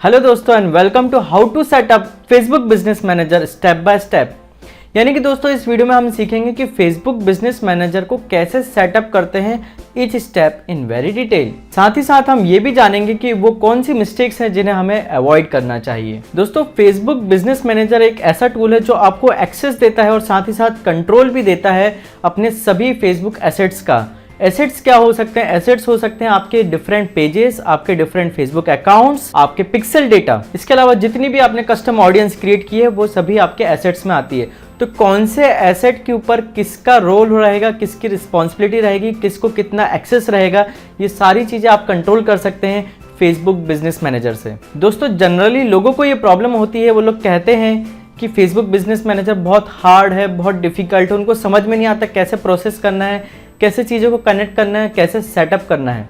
Hello दोस्तों and welcome to how to set up Facebook business manager step by step. यानी कि दोस्तों इस वीडियो में हम सीखेंगे कि फेसबुक बिजनेस मैनेजर को कैसे सेटअप करते हैं each step in very detail. साथ ही साथ हम ये भी जानेंगे कि वो कौन सी मिस्टेक्स हैं जिन्हें हमें अवॉइड करना चाहिए। दोस्तों फेसबुक बिजनेस मैनेजर एक ऐसा टूल है जो आपको एक्सेस देता है और साथ ही साथ कंट्रोल भी देता है अपने सभी फेसबुक एसेट्स का। एसेट्स क्या हो सकते हैं? एसेट्स हो सकते हैं आपके डिफरेंट पेजेस, आपके डिफरेंट फेसबुक अकाउंट्स, आपके पिक्सल डेटा। इसके अलावा जितनी भी आपने कस्टम ऑडियंस क्रिएट की है वो सभी आपके एसेट्स में आती है। तो कौन से एसेट के ऊपर किसका रोल रहेगा, किसकी रिस्पॉन्सिबिलिटी रहेगी, किसको कितना एक्सेस रहेगा, ये सारी चीज़ें आप कंट्रोल कर सकते हैं फेसबुक बिजनेस मैनेजर से। दोस्तों जनरली लोगों को ये प्रॉब्लम होती है, वो लोग कहते हैं कि फेसबुक बिजनेस मैनेजर बहुत हार्ड है, बहुत डिफिकल्ट है, उनको समझ में नहीं आता कैसे प्रोसेस करना है, कैसे चीज़ों को कनेक्ट करना है, कैसे सेटअप करना है।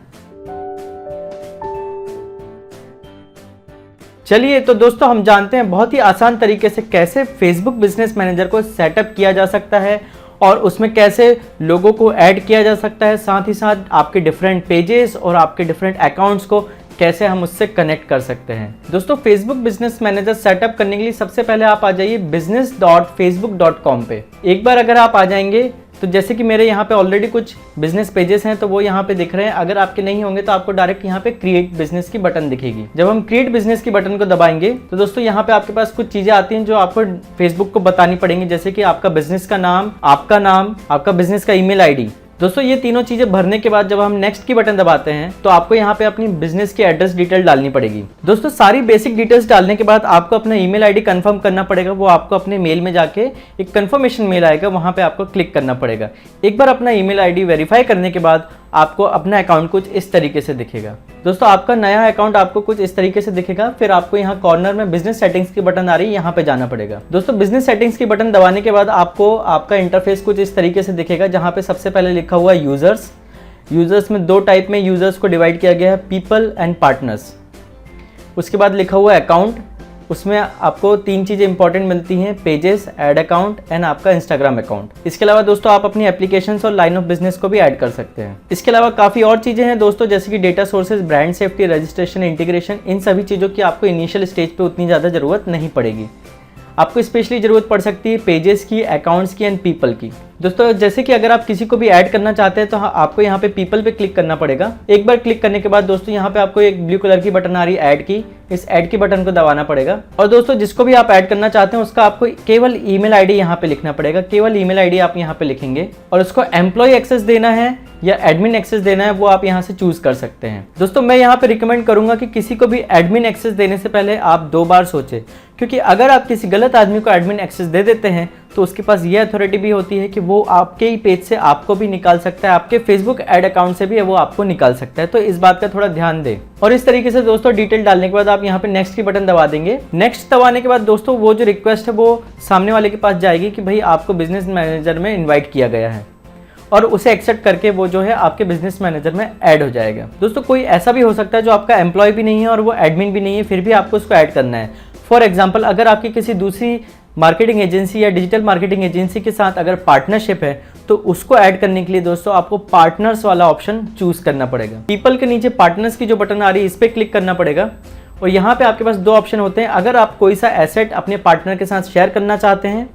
चलिए तो दोस्तों हम जानते हैं बहुत ही आसान तरीके से कैसे फेसबुक बिजनेस मैनेजर को सेटअप किया जा सकता है और उसमें कैसे लोगों को ऐड किया जा सकता है, साथ ही साथ आपके डिफरेंट पेजेस और आपके डिफरेंट अकाउंट्स को कैसे हम उससे कनेक्ट कर सकते हैं। दोस्तों फेसबुक बिजनेस मैनेजर सेटअप करने के लिए सबसे पहले आप आ जाइए business.facebook.com पे। एक बार अगर आप आ जाएंगे तो जैसे कि मेरे यहाँ पे ऑलरेडी कुछ बिजनेस पेजेस हैं तो वो यहाँ पे दिख रहे हैं। अगर आपके नहीं होंगे तो आपको डायरेक्ट यहाँ पे क्रिएट बिजनेस की बटन दिखेगी। जब हम क्रिएट बिजनेस की बटन को दबाएंगे तो दोस्तों यहाँ पे आपके पास कुछ चीजें आती हैं जो आपको फेसबुक को बतानी पड़ेंगी, जैसे कि आपका बिजनेस का नाम, आपका बिजनेस का ईमेल आईडी। दोस्तों ये तीनों चीजें भरने के बाद जब हम नेक्स्ट की बटन दबाते हैं तो आपको यहाँ पे अपनी बिजनेस की एड्रेस डिटेल डालनी पड़ेगी। दोस्तों सारी बेसिक डिटेल्स डालने के बाद आपको अपना ईमेल आईडी कंफर्म करना पड़ेगा। वो आपको अपने मेल में जाके एक कंफर्मेशन मेल आएगा, वहां पे आपको क्लिक करना पड़ेगा। एक बार अपना ईमेल आईडी वेरीफाई करने के बाद आपको अपना अकाउंट कुछ इस तरीके से दिखेगा। दोस्तों आपका नया अकाउंट आपको कुछ इस तरीके से दिखेगा। फिर आपको यहाँ कॉर्नर में बिजनेस सेटिंग्स की बटन आ रही है, यहाँ पे जाना पड़ेगा। दोस्तों बिजनेस सेटिंग्स की बटन दबाने के बाद आपको आपका इंटरफेस कुछ इस तरीके से दिखेगा, जहाँ पे सबसे पहले लिखा हुआ है यूजर्स में दो टाइप में यूजर्स को डिवाइड किया गया है, पीपल एंड पार्टनर्स। उसके बाद लिखा हुआ है अकाउंट, उसमें आपको तीन चीज़ें इंपॉर्टेंट मिलती हैं, पेजेस, ऐड अकाउंट एंड आपका इंस्टाग्राम अकाउंट। इसके अलावा दोस्तों आप अपनी एप्लीकेशंस और लाइन ऑफ बिजनेस को भी ऐड कर सकते हैं। इसके अलावा काफ़ी और चीज़ें हैं दोस्तों, जैसे कि data sources, brand safety, registration, integration. इन सभी चीज़ों की आपको इनिशियल स्टेज पे उतनी ज़्यादा ज़रूरत नहीं पड़ेगी। आपको स्पेशली ज़रूरत पड़ सकती है पेजेस की, अकाउंट्स की एंड पीपल की। दोस्तों जैसे कि अगर आप किसी को भी ऐड करना चाहते हैं तो आपको यहाँ पे पीपल पे क्लिक करना पड़ेगा। एक बार क्लिक करने के बाद दोस्तों यहाँ पे आपको एक ब्लू कलर की बटन आ रही है ऐड की, इस ऐड की बटन को दबाना पड़ेगा। और दोस्तों जिसको भी आप ऐड करना चाहते हैं उसका आपको केवल ईमेल आईडी यहाँ पे लिखना पड़ेगा। केवल ईमेल आईडी आप यहाँ पे लिखेंगे और उसको एम्प्लॉय एक्सेस देना है या एडमिन एक्सेस देना है, वो आप यहाँ से चूज कर सकते हैं। दोस्तों मैं यहाँ पे रिकमेंड करूंगा कि किसी को भी एडमिन एक्सेस देने से पहले आप 2 बार सोचें, क्योंकि अगर आप किसी गलत आदमी को एडमिन एक्सेस दे देते हैं तो उसके पास ये अथॉरिटी भी होती है कि वो आपके ही पेज से आपको भी निकाल सकता है, आपके फेसबुक ऐड अकाउंट से भी वो आपको निकाल सकता है। तो इस बात का थोड़ा ध्यान दें। और इस तरीके से दोस्तों डिटेल डालने के बाद आप यहाँ पे नेक्स्ट की बटन दबा देंगे। नेक्स्ट दबाने के बाद दोस्तों वो जो रिक्वेस्ट है वो सामने वाले के पास जाएगी कि भाई आपको बिजनेस मैनेजर में इन्वाइट किया गया है, और उसे एक्सेप्ट करके वो जो है आपके बिजनेस मैनेजर में ऐड हो जाएगा। दोस्तों कोई ऐसा भी हो सकता है जो आपका एम्प्लॉय भी नहीं है और वो एडमिन भी नहीं है, फिर भी आपको उसको ऐड करना है। फॉर एग्जाम्पल अगर आपकी किसी दूसरी मार्केटिंग एजेंसी या डिजिटल मार्केटिंग एजेंसी के साथ अगर पार्टनरशिप है तो उसको ऐड करने के लिए दोस्तों आपको पार्टनर्स वाला ऑप्शन चूज करना पड़ेगा। पीपल के नीचे पार्टनर्स की जो बटन आ रही है इस पर क्लिक करना पड़ेगा और यहाँ पे आपके पास 2 ऑप्शन होते हैं। अगर आप कोई सा एसेट अपने पार्टनर के साथ शेयर करना चाहते हैं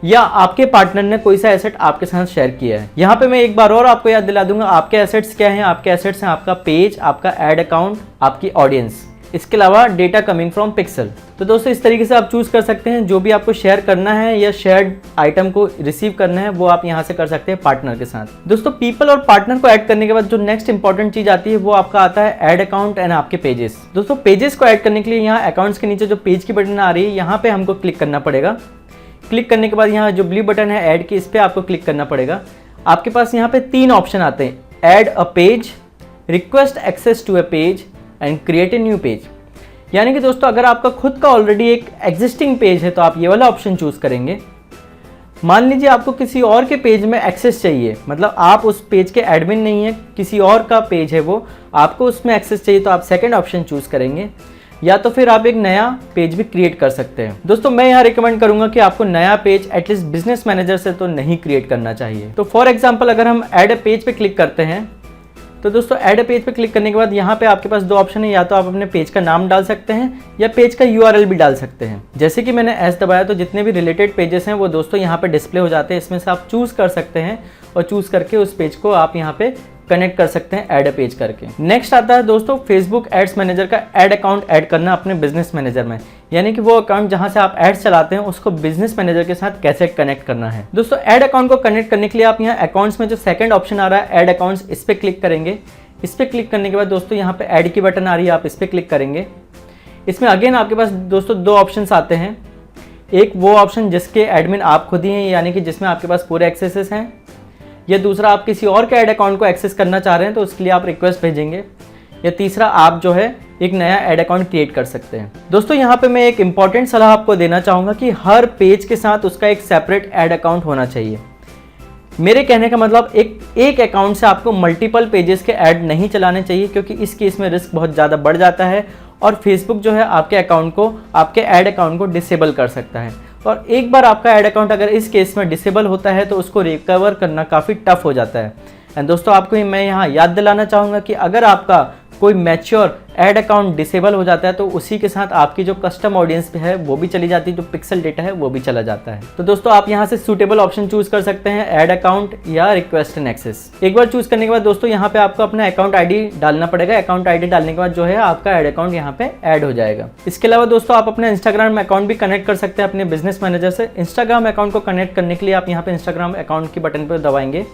या आपके पार्टनर ने कोई सा एसेट आपके साथ शेयर किया है। यहाँ पे मैं एक बार और आपको याद दिला दूंगा आपके एसेट्स क्या हैं। आपके एसेट्स हैं आपका पेज, आपका ऐड अकाउंट, आपकी ऑडियंस, इसके अलावा डेटा कमिंग फ्रॉम पिक्सल। तो दोस्तों इस तरीके से आप चूज कर सकते हैं जो भी आपको शेयर करना है या शेयर्ड आइटम को रिसीव करना है वो आप यहाँ से कर सकते हैं पार्टनर के साथ। दोस्तों पीपल और पार्टनर को ऐड करने के बाद जो नेक्स्ट इंपॉर्टेंट चीज आती है वो आपका आता है ऐड अकाउंट एंड आपके पेजेस। दोस्तों पेजेस को ऐड करने के लिए यहाँ अकाउंट्स के नीचे जो पेज की बटन आ रही है यहाँ पे हमको क्लिक करना पड़ेगा। क्लिक करने के बाद यहाँ जो ब्लू बटन है ऐड की, इस पर आपको क्लिक करना पड़ेगा। आपके पास यहाँ पे 3 ऑप्शन आते हैं, add a page, request access to a page and create a new page. यानी कि दोस्तों अगर आपका खुद का ऑलरेडी एक एग्जिस्टिंग पेज है तो आप ये वाला ऑप्शन चूज करेंगे। मान लीजिए आपको किसी और के पेज में एक्सेस चाहिए, मतलब आप उस पेज के एडमिन नहीं है, किसी और का पेज है वो, आपको उसमें एक्सेस चाहिए तो आप सेकंड ऑप्शन चूज करेंगे, या तो फिर आप एक नया पेज भी क्रिएट कर सकते हैं। दोस्तों मैं यहाँ रिकमेंड करूंगा कि आपको नया पेज एटलीस्ट बिजनेस मैनेजर से तो नहीं क्रिएट करना चाहिए। तो फॉर एग्जांपल अगर हम ऐड अ पेज पे क्लिक करते हैं तो दोस्तों ऐड अ पेज पे क्लिक करने के बाद यहाँ पे आपके पास दो ऑप्शन है, या तो आप अपने पेज का नाम डाल सकते हैं या पेज का URL भी डाल सकते हैं। जैसे कि मैंने एस दबाया तो जितने भी रिलेटेड पेजेस हैं वो दोस्तों यहाँ पे डिस्प्ले हो जाते हैं। इसमें से आप चूज़ कर सकते हैं और चूज़ करके उस पेज को आप यहाँ पे कनेक्ट कर सकते हैं ऐड अ पेज करके। नेक्स्ट आता है दोस्तों फेसबुक एड्स मैनेजर का ऐड अकाउंट ऐड करना अपने बिजनेस मैनेजर में, यानी कि वो अकाउंट जहां से आप एड्स चलाते हैं उसको बिजनेस मैनेजर के साथ कैसे कनेक्ट करना है। दोस्तों ऐड अकाउंट को कनेक्ट करने के लिए आप यहाँ अकाउंट्स में जो सेकंड ऑप्शन आ रहा है ऐड अकाउंट्स, इस पर क्लिक करेंगे। इस पर क्लिक करने के बाद दोस्तों यहाँ पे ऐड की बटन आ रही है, आप इस पर क्लिक करेंगे। इसमें अगेन आपके पास दोस्तों दो ऑप्शन आते हैं। एक वो ऑप्शन जिसके एडमिन आप खुद ही हैं, यानी कि जिसमें आपके पास पूरे एक्सेसेस हैं, या दूसरा आप किसी और के ऐड अकाउंट को एक्सेस करना चाह रहे हैं तो उसके लिए आप रिक्वेस्ट भेजेंगे, या तीसरा आप जो है एक नया ऐड अकाउंट क्रिएट कर सकते हैं। दोस्तों यहाँ पे मैं एक इंपॉर्टेंट सलाह आपको देना चाहूँगा कि हर पेज के साथ उसका एक सेपरेट ऐड अकाउंट होना चाहिए। मेरे कहने का मतलब एक अकाउंट से आपको मल्टीपल पेजेस के ऐड नहीं चलाने चाहिए, क्योंकि इस केस में रिस्क बहुत ज़्यादा बढ़ जाता है और फेसबुक जो है आपके अकाउंट को, आपके ऐड अकाउंट को डिसेबल कर सकता है। और एक बार आपका ऐड अकाउंट अगर इस केस में डिसेबल होता है तो उसको रिकवर करना काफ़ी टफ हो जाता है। एंड दोस्तों आपको मैं यहाँ याद दिलाना चाहूँगा कि अगर आपका कोई मैच्योर ऐड अकाउंट डिसेबल हो जाता है तो उसी के साथ आपकी जो कस्टम ऑडियंस है वो भी चली जाती है, जो पिक्सल डेटा है वो भी चला जाता है। तो दोस्तों आप यहाँ से सूटेबल ऑप्शन चूज कर सकते हैं, ऐड अकाउंट या रिक्वेस्ट एंड एक्सेस। एक बार चूज करने के बाद दोस्तों यहाँ पे आपको अपना अकाउंट आईडी डालना पड़ेगा। अकाउंट आईडी डालने के बाद जो है आपका ऐड अकाउंट यहाँ पे ऐड हो जाएगा। इसके अलावा दोस्तों आप अपने इंस्टाग्राम अकाउंट भी कनेक्ट कर सकते हैं अपने बिजनेस मैनेजर से। इंस्टाग्राम अकाउंट को कनेक्ट करने के लिए आप यहाँ पे इंस्टाग्राम अकाउंट की बटन पर दबाएंगे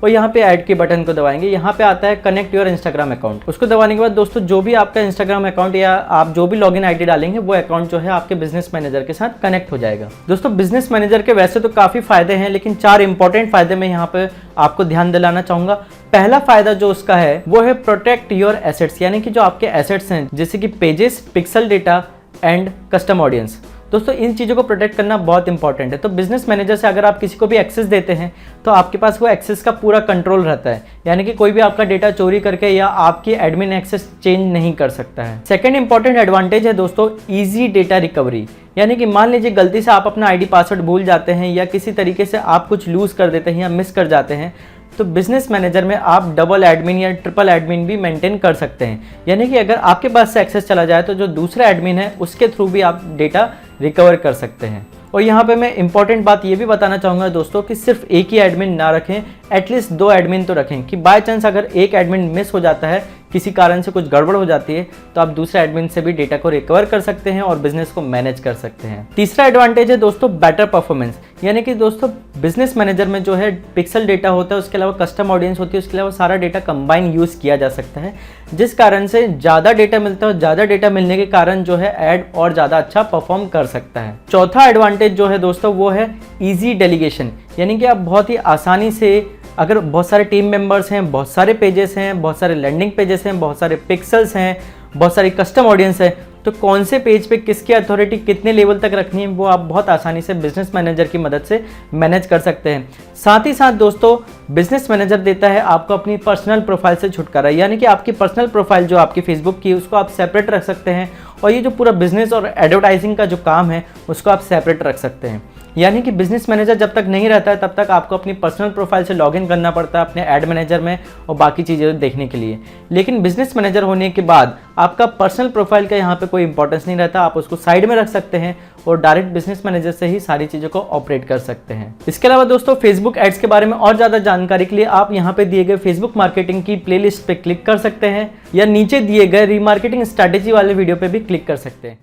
और यहाँ पे ऐड के बटन को दबाएंगे। यहाँ पे आता है कनेक्ट योर इंस्टाग्राम अकाउंट। उसको दबाने के बाद दोस्तों जो भी आपका इंस्टाग्राम अकाउंट या आप जो भी लॉगिन आईडी डालेंगे वो अकाउंट जो है आपके बिजनेस मैनेजर के साथ कनेक्ट हो जाएगा। दोस्तों बिजनेस मैनेजर के वैसे तो काफ़ी फायदे हैं, लेकिन 4 इंपॉर्टेंट फायदे मैं यहाँ पे आपको ध्यान दिलाना चाहूँगा। पहला फायदा जो उसका है वो है प्रोटेक्ट योर एसेट्स, यानी कि जो आपके एसेट्स हैं जैसे कि pages, pixel data and custom audience. दोस्तों इन चीज़ों को प्रोटेक्ट करना बहुत इंपॉर्टेंट है। तो बिजनेस मैनेजर से अगर आप किसी को भी एक्सेस देते हैं तो आपके पास वो एक्सेस का पूरा कंट्रोल रहता है, यानी कि कोई भी आपका डेटा चोरी करके या आपकी एडमिन एक्सेस चेंज नहीं कर सकता है। सेकंड इंपॉर्टेंट एडवांटेज है दोस्तों इजी डेटा रिकवरी, यानी कि मान लीजिए गलती से आप अपना आईडी पासवर्ड भूल जाते हैं या किसी तरीके से आप कुछ लूज कर देते हैं या मिस कर जाते हैं तो बिजनेस मैनेजर में आप डबल एडमिन या ट्रिपल एडमिन भी मेंटेन कर सकते हैं, यानी कि अगर आपके पास से एक्सेस चला जाए तो जो दूसरा एडमिन है उसके थ्रू भी आप डेटा रिकवर कर सकते हैं। और यहाँ पे मैं इंपॉर्टेंट बात ये भी बताना चाहूँगा दोस्तों कि सिर्फ एक ही एडमिन ना रखें, एटलीस्ट 2 एडमिन तो रखें कि बाय चांस अगर एक एडमिन मिस हो जाता है, किसी कारण से कुछ गड़बड़ हो जाती है, तो आप दूसरे एडमिन से भी डेटा को रिकवर कर सकते हैं और बिजनेस को मैनेज कर सकते हैं। तीसरा एडवांटेज है दोस्तों बेटर परफॉर्मेंस, यानी कि दोस्तों बिजनेस मैनेजर में जो है पिक्सल डेटा होता है, उसके अलावा कस्टम ऑडियंस होती है, उसके अलावा सारा डेटा कंबाइन यूज़ किया जा सकता है, जिस कारण से ज़्यादा डेटा मिलता है और ज़्यादा डेटा मिलने के कारण जो है ऐड और ज़्यादा अच्छा परफॉर्म कर सकता है। चौथा एडवांटेज जो है दोस्तों वो है ईजी डेलीगेशन, यानी कि आप बहुत ही आसानी से, अगर बहुत सारे टीम मेंबर्स हैं, बहुत सारे पेजेस हैं, बहुत सारे लैंडिंग पेजेस हैं, बहुत सारे पिक्सल्स हैं, बहुत सारी कस्टम ऑडियंस है, तो कौन से पेज पे किसकी अथॉरिटी कितने लेवल तक रखनी है वो आप बहुत आसानी से बिजनेस मैनेजर की मदद से मैनेज कर सकते हैं। साथ ही साथ दोस्तों बिजनेस मैनेजर देता है आपको अपनी पर्सनल प्रोफाइल से छुटकारा, यानी कि आपकी पर्सनल प्रोफाइल जो आपकी फेसबुक की उसको आप सेपरेट रख सकते हैं और ये जो पूरा बिजनेस और एडवर्टाइजिंग का जो काम है उसको आप सेपरेट रख सकते हैं। यानी कि बिजनेस मैनेजर जब तक नहीं रहता है तब तक आपको अपनी पर्सनल प्रोफाइल से लॉगिन करना पड़ता है अपने ऐड मैनेजर में और बाकी चीज़ें देखने के लिए। लेकिन बिजनेस मैनेजर होने के बाद आपका पर्सनल प्रोफाइल का यहाँ पे कोई इंपॉर्टेंस नहीं रहता, आप उसको साइड में रख सकते हैं और डायरेक्ट बिजनेस मैनेजर से ही सारी चीज़ों को ऑपरेट कर सकते हैं। इसके अलावा दोस्तों फेसबुक एड्स के बारे में और ज़्यादा जानकारी के लिए आप यहाँ पे दिए गए फेसबुक मार्केटिंग की प्लेलिस्ट पे क्लिक कर सकते हैं या नीचे दिए गए रीमार्केटिंग स्ट्रैटेजी वाले वीडियो पे भी क्लिक कर सकते हैं।